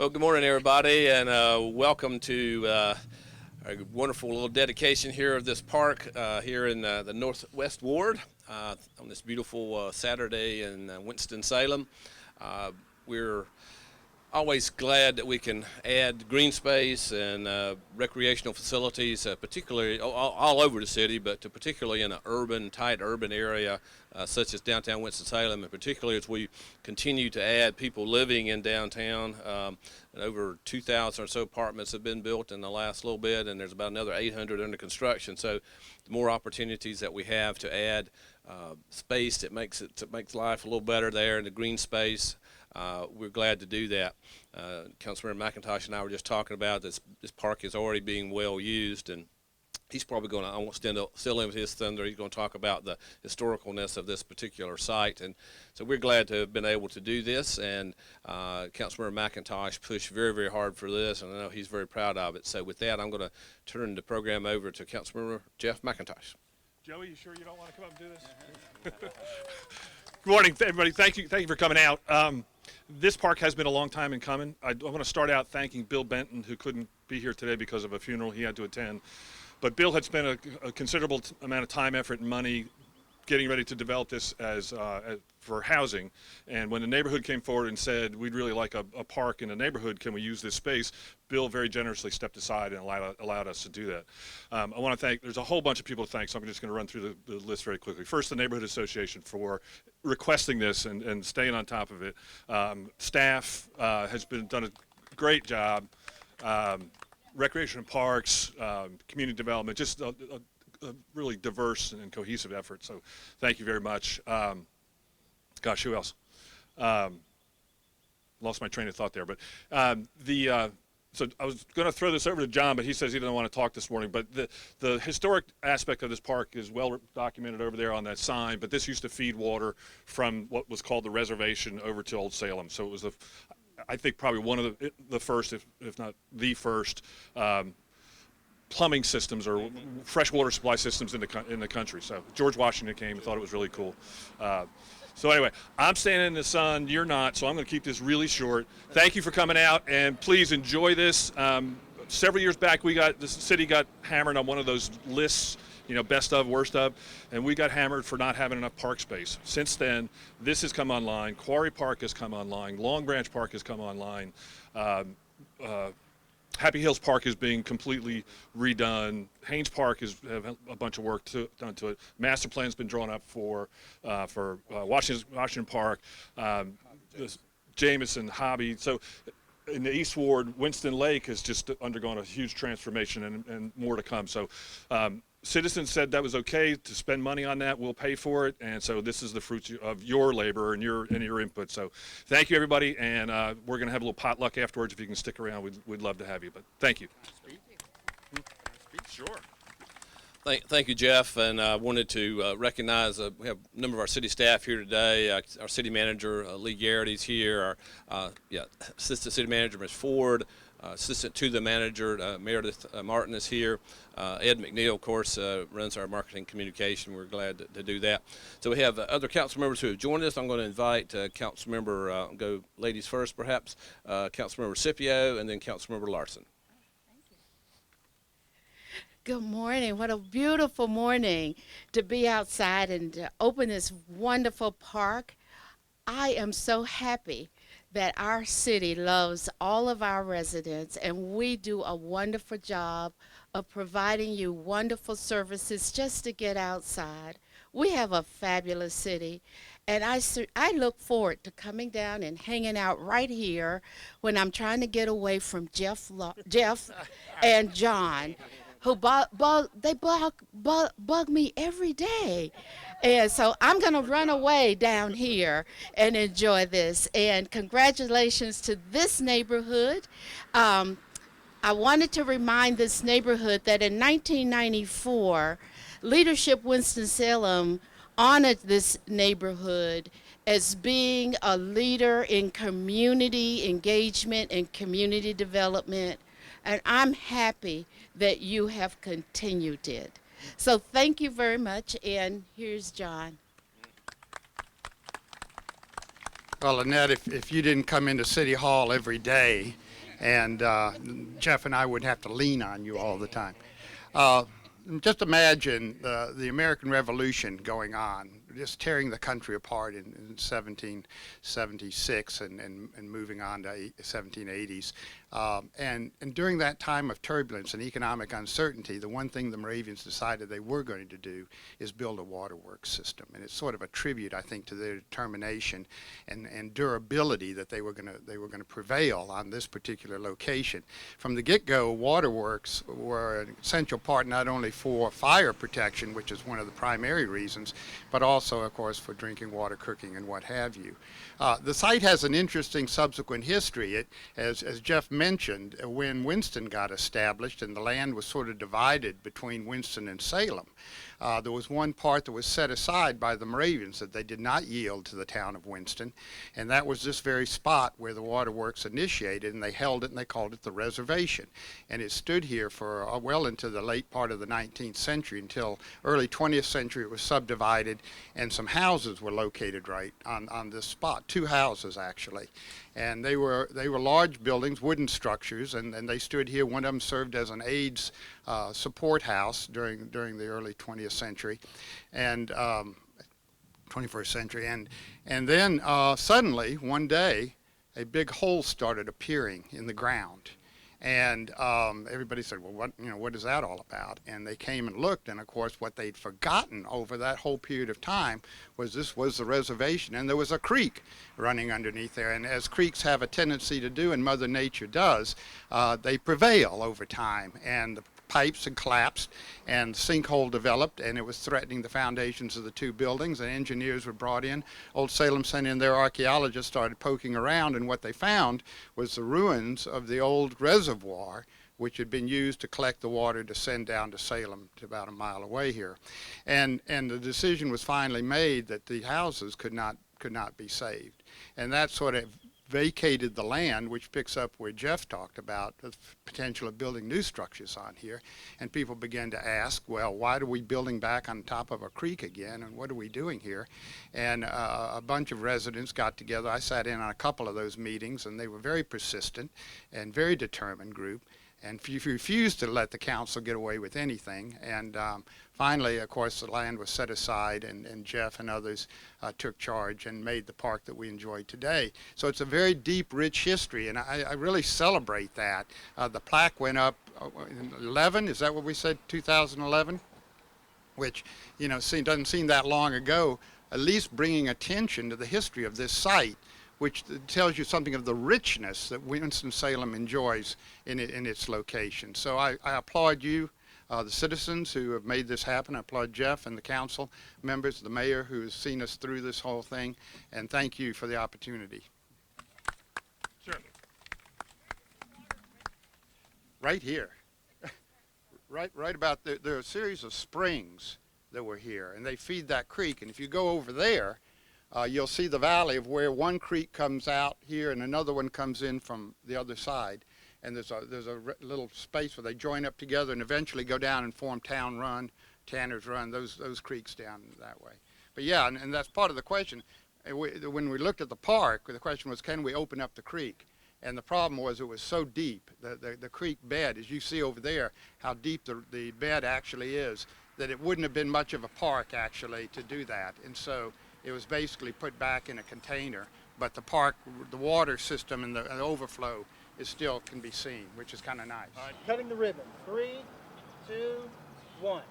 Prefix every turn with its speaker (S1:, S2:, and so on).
S1: Well, good morning, everybody, and welcome to a wonderful little dedication here of this park here in the Northwest Ward on this beautiful Saturday in Winston-Salem. We're always glad that we can add green space and recreational facilities, particularly all over the city, but particularly in an tight urban area such as downtown Winston-Salem, and particularly as we continue to add people living in downtown. And over 2,000 or so apartments have been built in the last little bit, and there's about another 800 under construction. So the more opportunities that we have to add space, it makes life a little better there in the green space. We're glad to do that. Councilmember MacIntosh and I were just talking about this park is already being well used, and he's probably going to, I won't steal him his thunder, he's going to talk about the historicalness of this particular site. And so we're glad to have been able to do this, and Councilmember MacIntosh pushed very, very hard for this, and I know he's very proud of it. So with that, I'm going to turn the program over to Councilmember Jeff MacIntosh.
S2: Joey, you sure you don't want to come up and do this? Good morning, everybody. Thank you for coming out. This park has been a long time in coming. I want to start out thanking Bill Benton, who couldn't be here today because of a funeral he had to attend. But Bill had spent a considerable amount of time, effort, and money getting ready to develop this for housing. And when the neighborhood came forward and said, we'd really like a park in the neighborhood, can we use this space? Bill very generously stepped aside and allowed us to do that. I want to thank, there's a whole bunch of people to thank, so I'm just going to run through the list very quickly. First, the Neighborhood Association for requesting this and staying on top of it. Staff has done a great job. Recreation and parks, community development, just a really diverse and cohesive effort. So thank you very much. Gosh, who else? Lost my train of thought there. But so I was going to throw this over to John, but he says he doesn't want to talk this morning. But the historic aspect of this park is well documented over there on that sign. But this used to feed water from what was called the reservation over to Old Salem. So it was I think probably one of the first, if not the first, plumbing systems or freshwater supply systems in the country. So George Washington came and thought it was really cool. So anyway, I'm standing in the sun, you're not, so I'm going to keep this really short. Thank you for coming out, and please enjoy this. Several years back, the city got hammered on one of those lists, best of, worst of, and we got hammered for not having enough park space. Since then, this has come online. Quarry Park has come online. Long Branch Park has come online. Happy Hills Park is being completely redone. Haynes Park has a bunch of work done to it. Master plan's been drawn up for Washington Park, Jameson, Hobby. So in the East Ward, Winston Lake has just undergone a huge transformation and more to come. So citizens said that was okay to spend money on that. We'll pay for it, and so this is the fruits of your labor and your input. So thank you, everybody, and we're going to have a little potluck afterwards. If you can stick around, we'd love to have you. But thank you.
S1: Sure. Thank you, Jeff, and I wanted to recognize we have a number of our city staff here today. Our city manager, Lee Garrity's here. Our assistant city manager, Ms. Ford. Assistant to the manager, Meredith Martin is here. Ed McNeil, of course, runs our marketing communication. We're glad to do that. So we have other council members who have joined us. I'm going to invite council member, go ladies first perhaps, council member Scippio, and then council member Larson.
S3: Good morning. What a beautiful morning to be outside and to open this wonderful park. I am so happy that our city loves all of our residents, and we do a wonderful job of providing you wonderful services just to get outside. We have a fabulous city, and I look forward to coming down and hanging out right here when I'm trying to get away from Jeff and John, who bug me every day. And so I'm going to run away down here and enjoy this. And congratulations to this neighborhood. I wanted to remind this neighborhood that in 1994, Leadership Winston-Salem honored this neighborhood as being a leader in community engagement and community development. And I'm happy that you have continued it. So thank you very much, and here's John.
S4: Well, Annette, if you didn't come into City Hall every day and Jeff and I would have to lean on you all the time. Just imagine the American Revolution going on, just tearing the country apart in 1776 and moving on to 1780s. And during that time of turbulence and economic uncertainty, the one thing the Moravians decided they were going to do is build a waterworks system. And it's sort of a tribute, I think, to their determination and durability that they were going to prevail on this particular location. From the get-go, waterworks were an essential part not only for fire protection, which is one of the primary reasons, but also, of course, for drinking water, cooking, and what have you. The site has an interesting subsequent history. As Jeff mentioned, when Winston got established and the land was sort of divided between Winston and Salem, there was one part that was set aside by the Moravians that they did not yield to the town of Winston, and that was this very spot where the waterworks initiated, and they held it and they called it the reservation. And it stood here for well into the late part of the 19th century until early 20th century. It was subdivided and some houses were located right on this spot, 2 houses actually. And they were large buildings, wooden structures, and they stood here. One of them served as an AIDS support house during the early 20th century, and 21st century. And then suddenly one day, a big hole started appearing in the ground. And everybody said, well, what is that all about? And they came and looked, and of course what they'd forgotten over that whole period of time was this was the reservation, and there was a creek running underneath there. And as creeks have a tendency to do, and Mother Nature does, they prevail over time. And the pipes had collapsed, and the sinkhole developed, and it was threatening the foundations of the 2 buildings, and engineers were brought in. Old Salem sent in their archaeologists, started poking around, and what they found was the ruins of the old reservoir, which had been used to collect the water to send down to Salem, to about a mile away here. And the decision was finally made that the houses could not be saved. And that sort of vacated the land, which picks up where Jeff talked about the potential of building new structures on here. And people began to ask, well, why are we building back on top of a creek again, and what are we doing here? And a bunch of residents got together. I sat in on a couple of those meetings, and they were very persistent and very determined group, and refused to let the council get away with anything. And finally, of course, the land was set aside, and Jeff and others took charge and made the park that we enjoy today. So it's a very deep, rich history, and I really celebrate that. The plaque went up in 11, is that what we said, 2011? Which, doesn't seem that long ago, at least bringing attention to the history of this site, which tells you something of the richness that Winston-Salem enjoys in its location. So I applaud you, the citizens who have made this happen. I applaud Jeff and the council members, the mayor who has seen us through this whole thing, and thank you for the opportunity.
S2: Sure.
S4: Right here. right about there are a series of springs that were here, and they feed that creek. And if you go over there, you'll see the valley of where one creek comes out here and another one comes in from the other side. And there's a little space where they join up together and eventually go down and form Town Run, Tanner's Run, those creeks down that way. But yeah, and that's part of the question. When we looked at the park, the question was, can we open up the creek? And the problem was it was so deep, the creek bed, as you see over there, how deep the bed actually is, that it wouldn't have been much of a park actually to do that. And so it was basically put back in a container, but the park, the water system and the overflow still can be seen, which is kind of nice.
S5: Cutting the ribbon. 3, 2, 1.